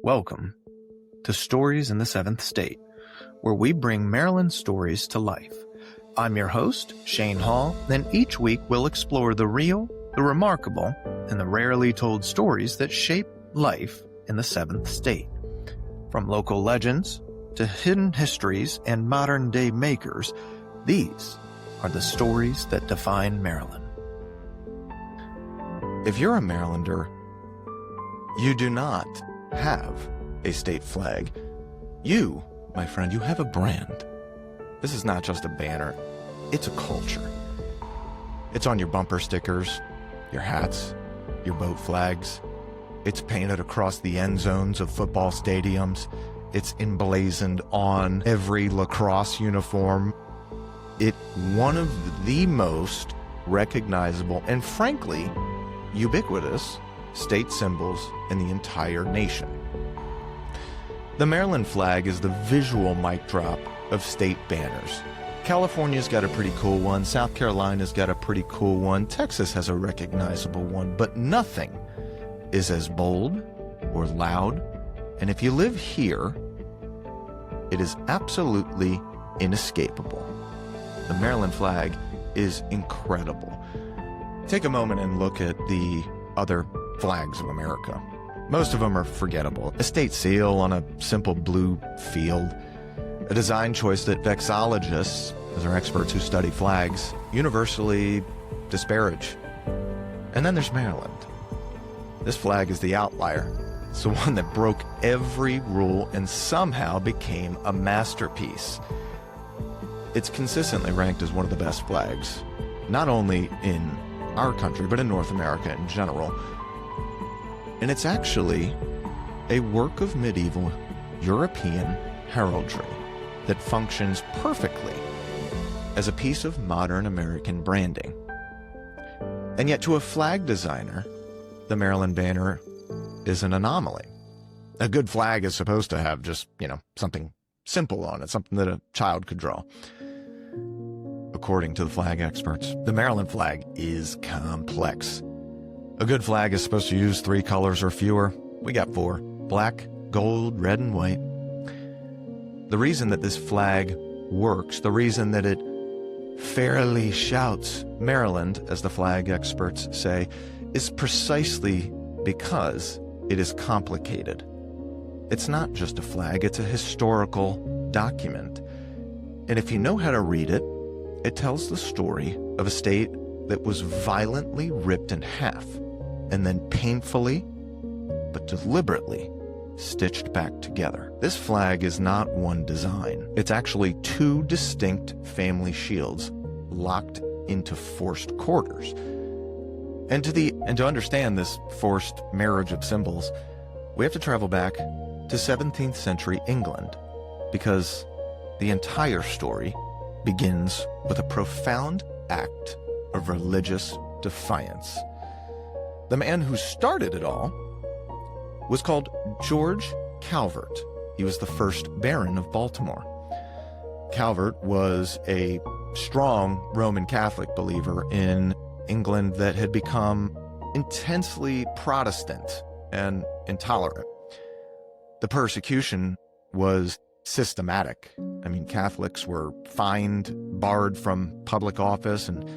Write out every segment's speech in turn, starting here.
Welcome to Stories in the Seventh State, where we bring Maryland stories to life. I'm your host, Shane Hall, and each week we'll explore the real, the remarkable, and the rarely told stories that shape life in the Seventh State. From local legends to hidden histories and modern-day makers, these are the stories that define Maryland. If you're a Marylander, you do not have a state flag. You, my friend, you have a brand. This is not just a banner, it's a culture. It's on your bumper stickers, your hats, your boat flags. It's painted across the end zones of football stadiums. It's emblazoned on every lacrosse uniform. It's one of the most recognizable and frankly ubiquitous state symbols in the entire nation. The Maryland flag is the visual mic drop of state banners. California's got a pretty cool one, South Carolina's got a pretty cool one, Texas has a recognizable one, but nothing is as bold or loud, and if you live here, it is absolutely inescapable. The Maryland flag is incredible. Take a moment and look at the other flags of America. Most of them are forgettable. A state seal on a simple blue field, a design choice that vexillologists, those are experts who study flags, universally disparage. And then there's Maryland. This flag is the outlier. It's the one that broke every rule and somehow became a masterpiece. It's consistently ranked as one of the best flags, not only in our country, but in North America in general. And it's actually a work of medieval European heraldry that functions perfectly as a piece of modern American branding. And yet to a flag designer, the Maryland banner is an anomaly. A good flag is supposed to have just, something simple on it, something that a child could draw. According to the flag experts, the Maryland flag is complex. A good flag is supposed to use 3 colors or fewer. We got 4: black, gold, red, and white. The reason that this flag works, the reason that it fairly shouts Maryland, as the flag experts say, is precisely because it is complicated. It's not just a flag, it's a historical document. And if you know how to read it, it tells the story of a state that was violently ripped in half and then painfully, but deliberately, stitched back together. This flag is not one design. It's actually 2 distinct family shields locked into forced quarters. And to understand this forced marriage of symbols, we have to travel back to 17th century England, because the entire story begins with a profound act of religious defiance. The man who started it all was called George Calvert. He was the first Baron of Baltimore. Calvert was a strong Roman Catholic believer in England that had become intensely Protestant and intolerant. The persecution was systematic. Catholics were fined, barred from public office, and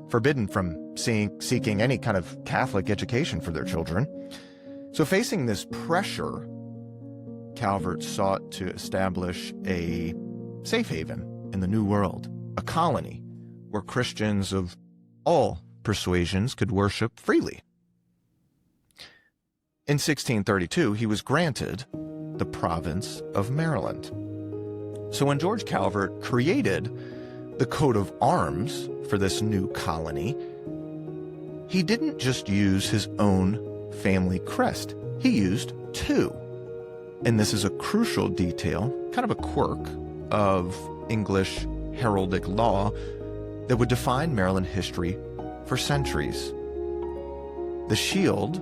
forbidden from seeking any kind of Catholic education for their children. So facing this pressure, Calvert sought to establish a safe haven in the New World, a colony where Christians of all persuasions could worship freely. In 1632, he was granted the province of Maryland. So when George Calvert created the coat of arms for this new colony, he didn't just use his own family crest. He used 2. And this is a crucial detail, kind of a quirk of English heraldic law that would define Maryland history for centuries. The shield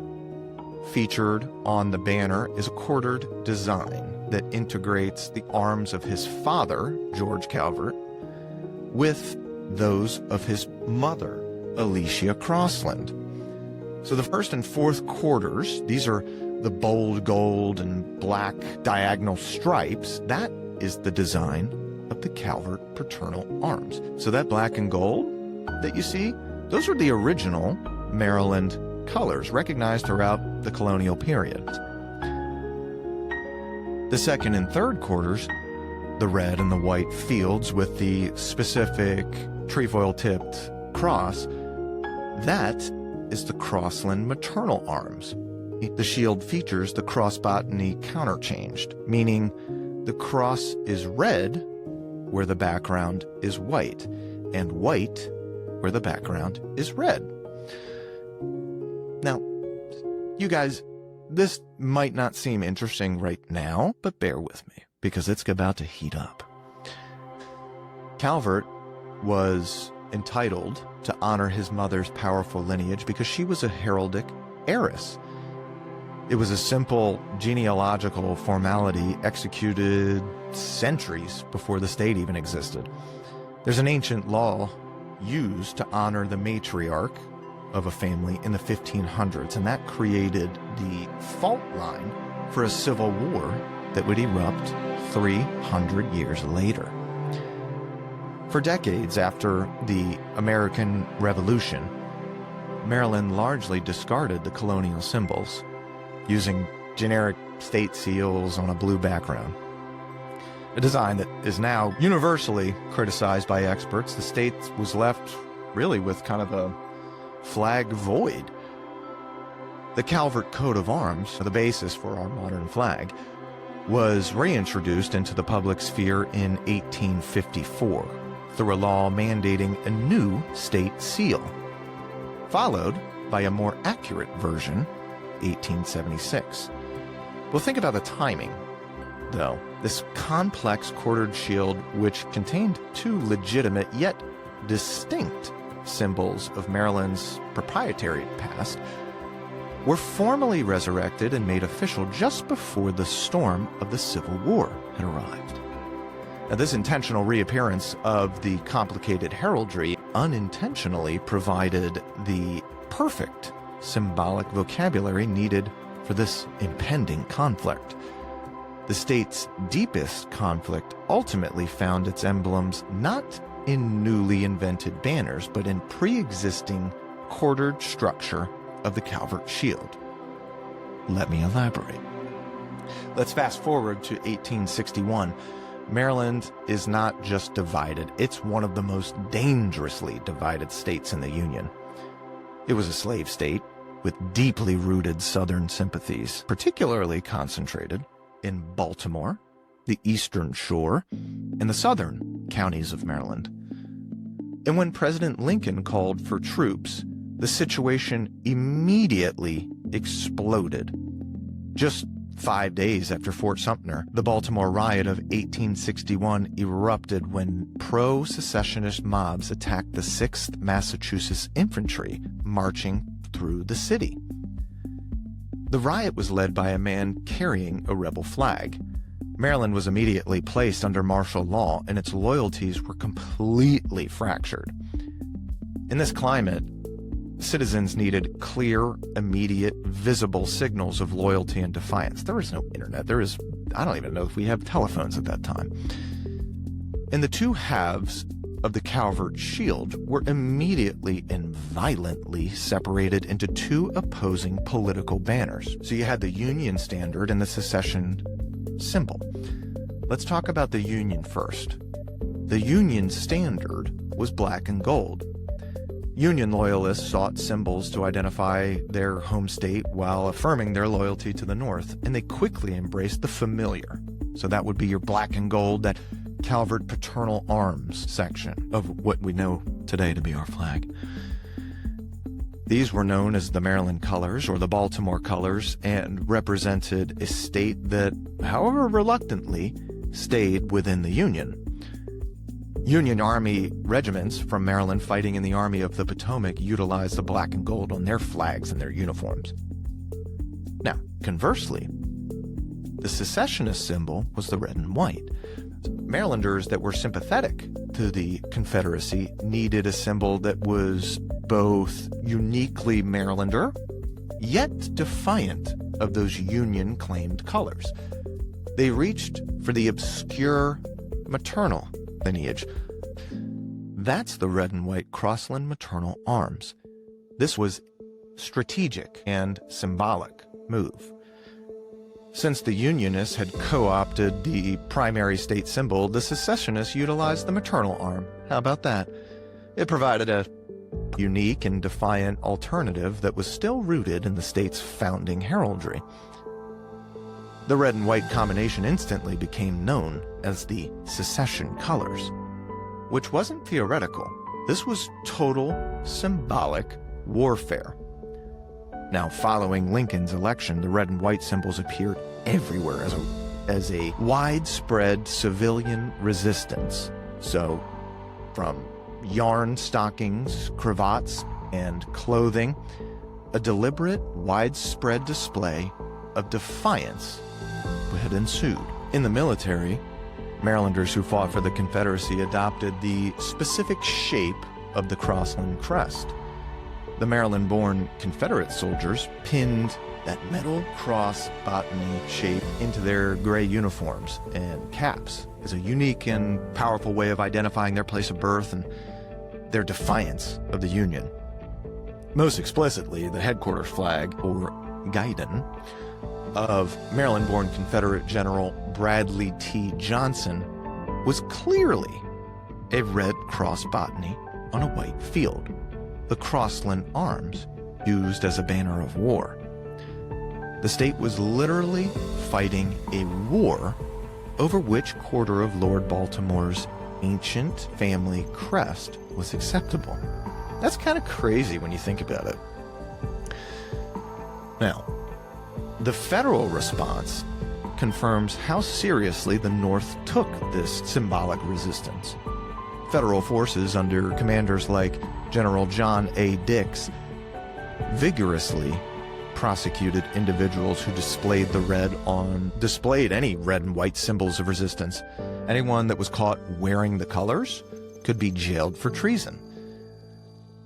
featured on the banner is a quartered design that integrates the arms of his father, George Calvert, with those of his mother, Alicia Crossland. So the first and fourth quarters, these are the bold gold and black diagonal stripes, that is the design of the Calvert paternal arms. So that black and gold that you see, those are the original Maryland colors recognized throughout the colonial period. The second and third quarters, the red and the white fields with the specific trefoil-tipped cross, that is the Crossland maternal arms. The shield features the cross-botany counterchanged, meaning the cross is red where the background is white, and white where the background is red. Now, you guys, this might not seem interesting right now, but bear with me, because it's about to heat up. Calvert was entitled to honor his mother's powerful lineage because she was a heraldic heiress. It was a simple genealogical formality executed centuries before the state even existed. There's an ancient law used to honor the matriarch of a family in the 1500s, and that created the fault line for a civil war that would erupt 300 years later. For decades after the American Revolution, Maryland largely discarded the colonial symbols, using generic state seals on a blue background. A design that is now universally criticized by experts. The state was left really with kind of a flag void. The Calvert coat of arms, the basis for our modern flag, was reintroduced into the public sphere in 1854 through a law mandating a new state seal, followed by a more accurate version, 1876. Well, think about the timing, though. This complex quartered shield, which contained two legitimate yet distinct symbols of Maryland's proprietary past, were formally resurrected and made official just before the storm of the Civil War had arrived. Now, this intentional reappearance of the complicated heraldry unintentionally provided the perfect symbolic vocabulary needed for this impending conflict. The state's deepest conflict ultimately found its emblems not in newly invented banners, but in pre-existing quartered structure of the Calvert shield. Let me elaborate. Let's fast forward to 1861. Maryland is not just divided, it's one of the most dangerously divided states in the Union. It was a slave state with deeply rooted Southern sympathies, particularly concentrated in Baltimore, the Eastern Shore, and the southern counties of Maryland. And when President Lincoln called for troops, the situation immediately exploded. Just 5 days after Fort Sumter, the Baltimore riot of 1861 erupted when pro-secessionist mobs attacked the 6th Massachusetts Infantry marching through the city. The riot was led by a man carrying a rebel flag. Maryland was immediately placed under martial law, and its loyalties were completely fractured. In this climate, citizens needed clear, immediate, visible signals of loyalty and defiance. There was no internet. I don't even know if we have telephones at that time. And the two halves of the Calvert shield were immediately and violently separated into two opposing political banners. So you had the Union standard and the secession symbol. Let's talk about the Union first. The Union standard was black and gold. Union loyalists sought symbols to identify their home state while affirming their loyalty to the North, and they quickly embraced the familiar. So that would be your black and gold, that Calvert paternal arms section of what we know today to be our flag. These were known as the Maryland colors or the Baltimore colors and represented a state that, however reluctantly, stayed within the Union. Union Army regiments from Maryland fighting in the Army of the Potomac utilized the black and gold on their flags and their uniforms. Now, conversely, the secessionist symbol was the red and white. Marylanders that were sympathetic to the Confederacy needed a symbol that was both uniquely Marylander, yet defiant of those Union-claimed colors. They reached for the obscure maternal lineage. That's the red and white Crossland maternal arms. This was strategic and symbolic move. Since the Unionists had co-opted the primary state symbol, the secessionists utilized the maternal arm. How about that? It provided a unique and defiant alternative that was still rooted in the state's founding heraldry. The red and white combination instantly became known as the secession colors, which wasn't theoretical. This was total symbolic warfare. Now, following Lincoln's election, the red and white symbols appeared everywhere as a widespread civilian resistance. So, from yarn stockings, cravats, and clothing, a deliberate, widespread display of defiance had ensued. In the military, Marylanders who fought for the Confederacy adopted the specific shape of the Crossland crest. The Maryland-born Confederate soldiers pinned that metal cross botany shape into their gray uniforms and caps as a unique and powerful way of identifying their place of birth and their defiance of the Union. Most explicitly, the headquarters flag, or guidon, of Maryland-born Confederate General Bradley T. Johnson was clearly a red cross botany on a white field, the Crossland arms used as a banner of war. The state was literally fighting a war over which quarter of Lord Baltimore's ancient family crest was acceptable. That's kind of crazy when you think about it. Now, the federal response confirms how seriously the North took this symbolic resistance. Federal forces under commanders like General John A. Dix vigorously prosecuted individuals who displayed any red and white symbols of resistance. Anyone that was caught wearing the colors could be jailed for treason.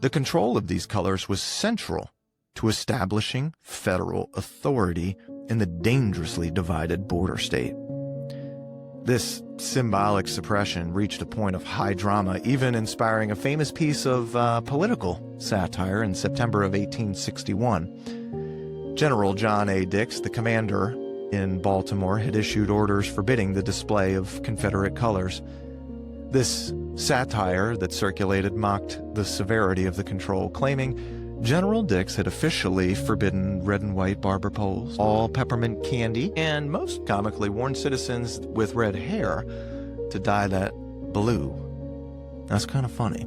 The control of these colors was central to establishing federal authority in the dangerously divided border state. This symbolic suppression reached a point of high drama, even inspiring a famous piece of political satire in September of 1861. General John A. Dix, the commander in Baltimore, had issued orders forbidding the display of Confederate colors. This satire that circulated mocked the severity of the control, claiming General Dix had officially forbidden red and white barber poles, all peppermint candy, and most comically warned citizens with red hair to dye that blue. That's kind of funny.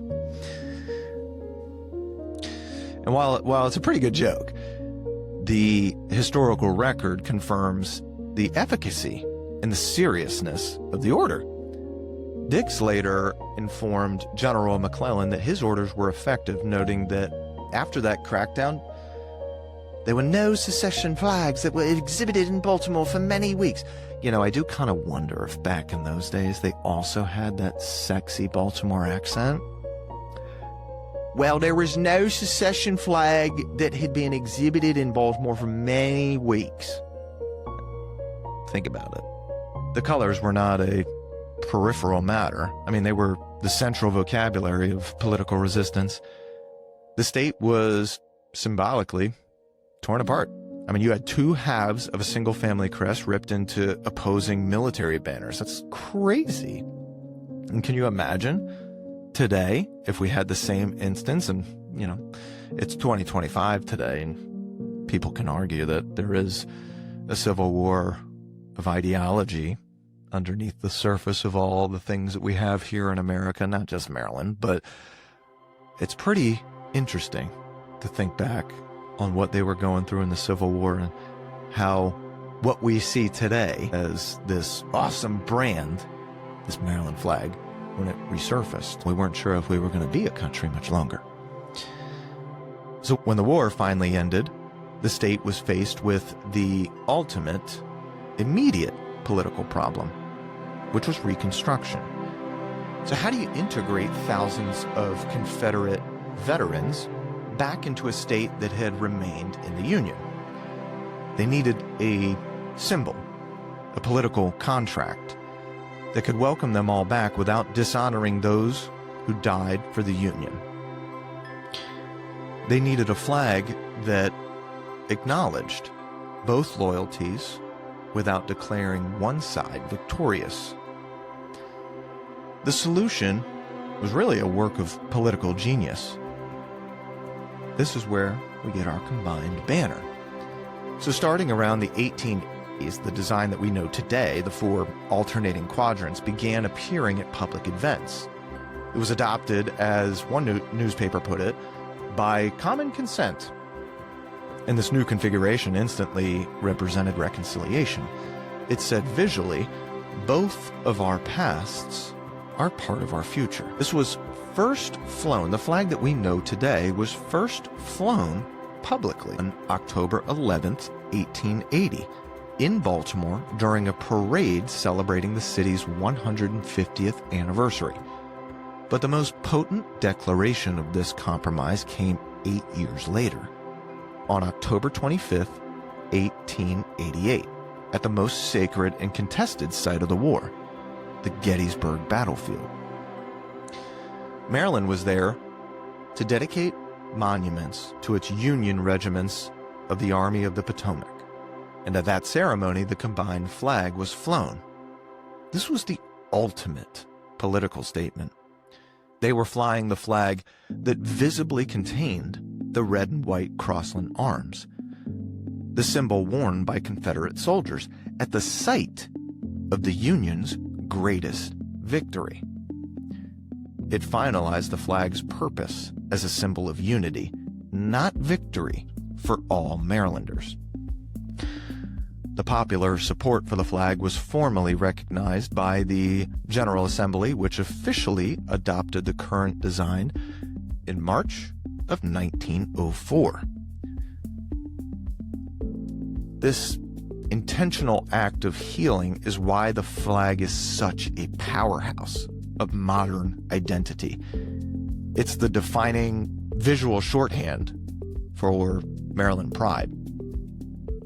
And while it's a pretty good joke, the historical record confirms the efficacy and the seriousness of the order. Dix later informed General McClellan that his orders were effective, noting that after that crackdown, there were no secession flags that were exhibited in Baltimore for many weeks. You know, I do kind of wonder if back in those days they also had that sexy Baltimore accent. Well, there was no secession flag that had been exhibited in Baltimore for many weeks. Think about it. The colors were not a peripheral matter. I mean, they were the central vocabulary of political resistance. The state was symbolically torn apart. I mean, you had two halves of a single family crest ripped into opposing military banners. That's crazy. And can you imagine today if we had the same instance? And, you know, it's 2025 today, and people can argue that there is a civil war of ideology underneath the surface of all the things that we have here in America, not just Maryland, but it's pretty interesting to think back on what they were going through in the Civil War and how what we see today as this awesome brand, this Maryland flag, when it resurfaced, we weren't sure if we were going to be a country much longer. So when the war finally ended, the state was faced with the ultimate, immediate political problem, which was Reconstruction. So how do you integrate thousands of Confederate veterans back into a state that had remained in the Union? They needed a symbol, a political contract that could welcome them all back without dishonoring those who died for the Union. They needed a flag that acknowledged both loyalties without declaring one side victorious. The solution was really a work of political genius. This is where we get our combined banner. So starting around the 1880s, the design that we know today, the 4 alternating quadrants, began appearing at public events. It was adopted, as one newspaper put it, by common consent. And this new configuration instantly represented reconciliation. It said visually, both of our pasts are part of our future. This was first flown, the flag that we know today was first flown publicly on October 11th, 1880, in Baltimore during a parade celebrating the city's 150th anniversary. But the most potent declaration of this compromise came 8 years later, on October 25th, 1888, at the most sacred and contested site of the war, the Gettysburg battlefield. Maryland was there to dedicate monuments to its Union regiments of the Army of the Potomac, and at that ceremony the combined flag was flown. This was the ultimate political statement. They were flying the flag that visibly contained the red and white Crossland arms, the symbol worn by Confederate soldiers at the site of the Union's greatest victory. It finalized the flag's purpose as a symbol of unity, not victory, for all Marylanders. The popular support for the flag was formally recognized by the General Assembly, which officially adopted the current design in March of 1904. This intentional act of healing is why the flag is such a powerhouse of modern identity. It's the defining visual shorthand for Maryland pride.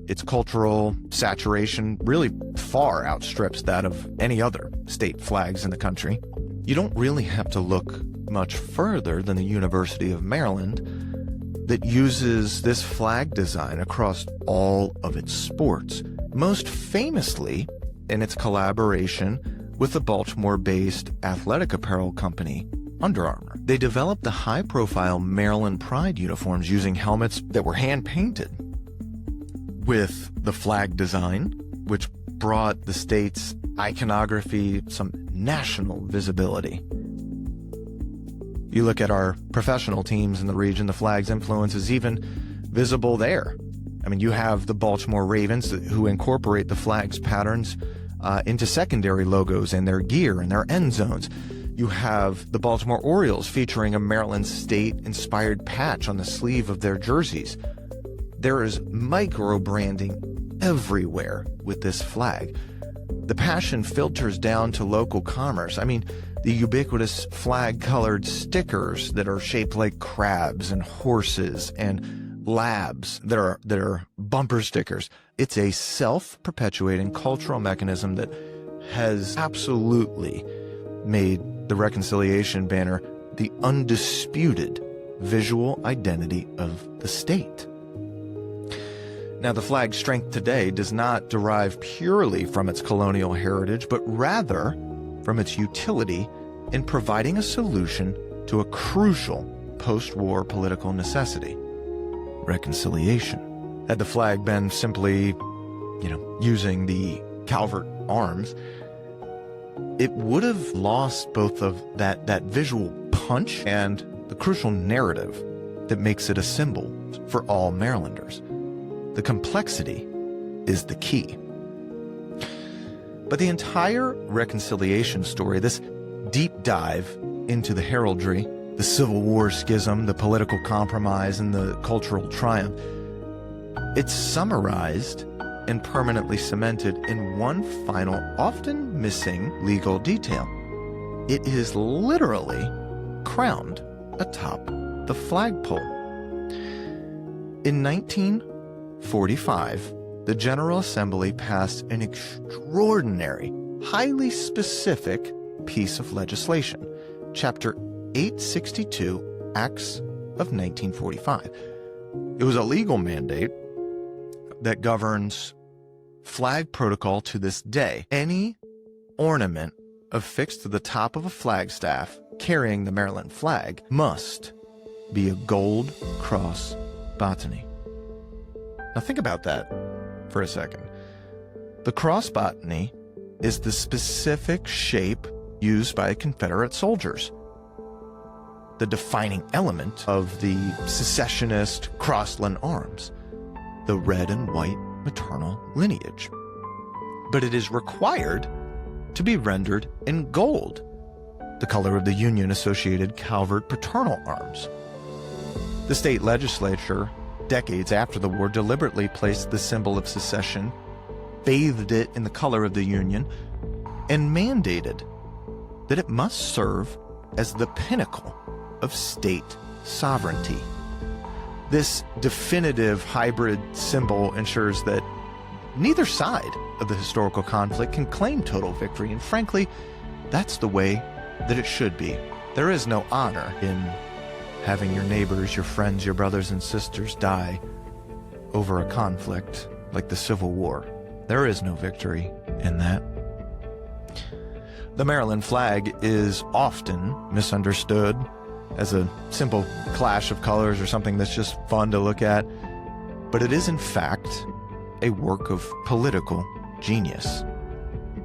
Its cultural saturation really far outstrips that of any other state flags in the country. You don't really have to look much further than the University of Maryland that uses this flag design across all of its sports, most famously in its collaboration with the Baltimore-based athletic apparel company Under Armour. They developed the high-profile Maryland Pride uniforms using helmets that were hand-painted with the flag design, which brought the state's iconography some national visibility. You look at our professional teams in the region, the flag's influence is even visible there. I mean, you have the Baltimore Ravens who incorporate the flag's patterns into secondary logos in their gear and their end zones. You have the Baltimore Orioles featuring a Maryland State-inspired patch on the sleeve of their jerseys. There is micro-branding everywhere with this flag. The passion filters down to local commerce. I mean, the ubiquitous flag-colored stickers that are shaped like crabs and horses and labs that are bumper stickers. It's a self-perpetuating cultural mechanism that has absolutely made the reconciliation banner the undisputed visual identity of the state. Now, the flag's strength today does not derive purely from its colonial heritage, but rather from its utility in providing a solution to a crucial post-war political necessity: reconciliation. Had the flag been simply, using the Calvert arms, it would have lost both of that visual punch and the crucial narrative that makes it a symbol for all Marylanders. The complexity is the key. But the entire reconciliation story, this deep dive into the heraldry, the Civil War schism, the political compromise, and the cultural triumph, it's summarized and permanently cemented in one final, often missing legal detail. It is literally crowned atop the flagpole. In 1945, the General Assembly passed an extraordinary, highly specific piece of legislation, Chapter 862, Acts of 1945. It was a legal mandate that governs flag protocol to this day. Any ornament affixed to the top of a flagstaff carrying the Maryland flag must be a gold cross botany. Now think about that for a second. The cross botany is the specific shape used by Confederate soldiers, the defining element of the secessionist Crossland arms, the red and white maternal lineage. But it is required to be rendered in gold, the color of the Union-associated Calvert paternal arms. The state legislature, decades after the war, deliberately placed the symbol of secession, bathed it in the color of the Union, and mandated that it must serve as the pinnacle of state sovereignty. This definitive hybrid symbol ensures that neither side of the historical conflict can claim total victory, and frankly, that's the way that it should be. There is no honor in having your neighbors, your friends, your brothers and sisters die over a conflict like the Civil War. There is no victory in that. The Maryland flag is often misunderstood as a simple clash of colors or something that's just fun to look at, but it is in fact a work of political genius.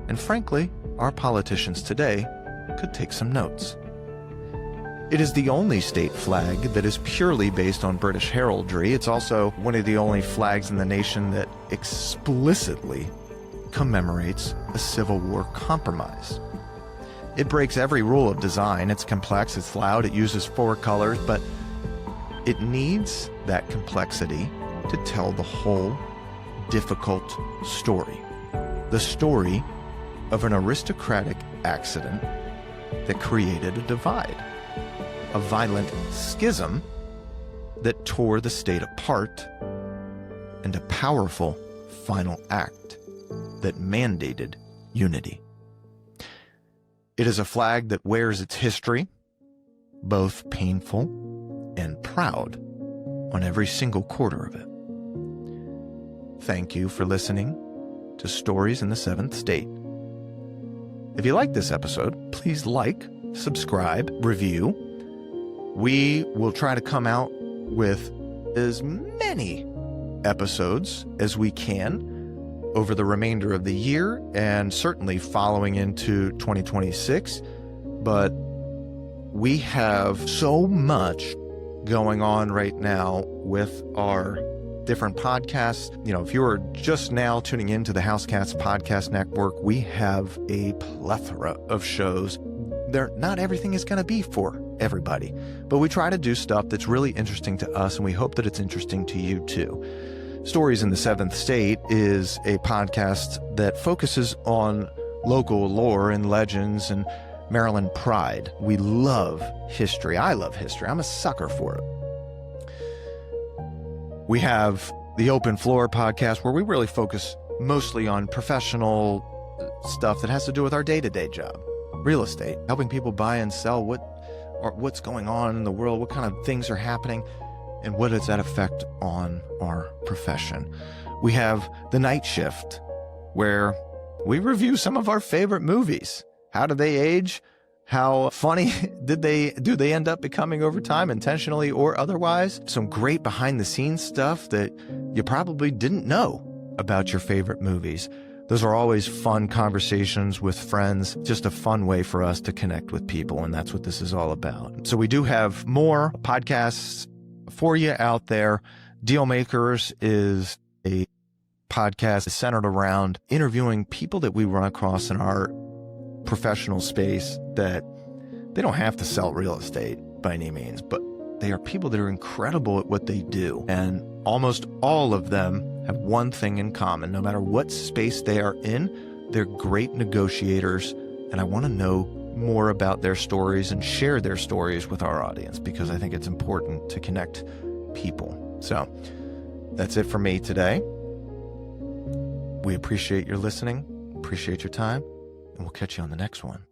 And frankly, our politicians today could take some notes. It is the only state flag that is purely based on British heraldry. It's also one of the only flags in the nation that explicitly commemorates a Civil War compromise. It breaks every rule of design. It's complex, it's loud, it uses 4 colors, but it needs that complexity to tell the whole difficult story. The story of an aristocratic accident that created a divide, a violent schism that tore the state apart, and a powerful final act that mandated unity. It is a flag that wears its history, both painful and proud, on every single quarter of it. Thank you for listening to Stories in the Seventh State. If you like this episode, please like, subscribe, review. We will try to come out with as many episodes as we can over the remainder of the year and certainly following into 2026. But we have so much going on right now with our different podcasts. You know, if you are just now tuning into the Housecats Podcast Network, we have a plethora of shows. Not everything is going to be for everybody, but we try to do stuff that's really interesting to us, and we hope that it's interesting to you too. Stories in the Seventh State is a podcast that focuses on local lore and legends and Maryland pride. We love history. I love history. I'm a sucker for it. We have the Open Floor podcast, where we really focus mostly on professional stuff that has to do with our day-to-day job. Real estate, helping people buy and sell, what's going on in the world, what kind of things are happening, and what does that affect on our profession. We have the Night Shift, where we review some of our favorite movies. How do they age? How funny do they end up becoming over time, intentionally or otherwise? Some great behind-the-scenes stuff that you probably didn't know about your favorite movies. Those are always fun conversations with friends, just a fun way for us to connect with people, and that's what this is all about. So we do have more podcasts for you out there. Dealmakers is a podcast centered around interviewing people that we run across in our professional space that they don't have to sell real estate by any means, but they are people that are incredible at what they do. And almost all of them have one thing in common. No matter what space they are in, they're great negotiators. And I want to know more about their stories and share their stories with our audience, because I think it's important to connect people. So that's it for me today. We appreciate your listening, appreciate your time, and we'll catch you on the next one.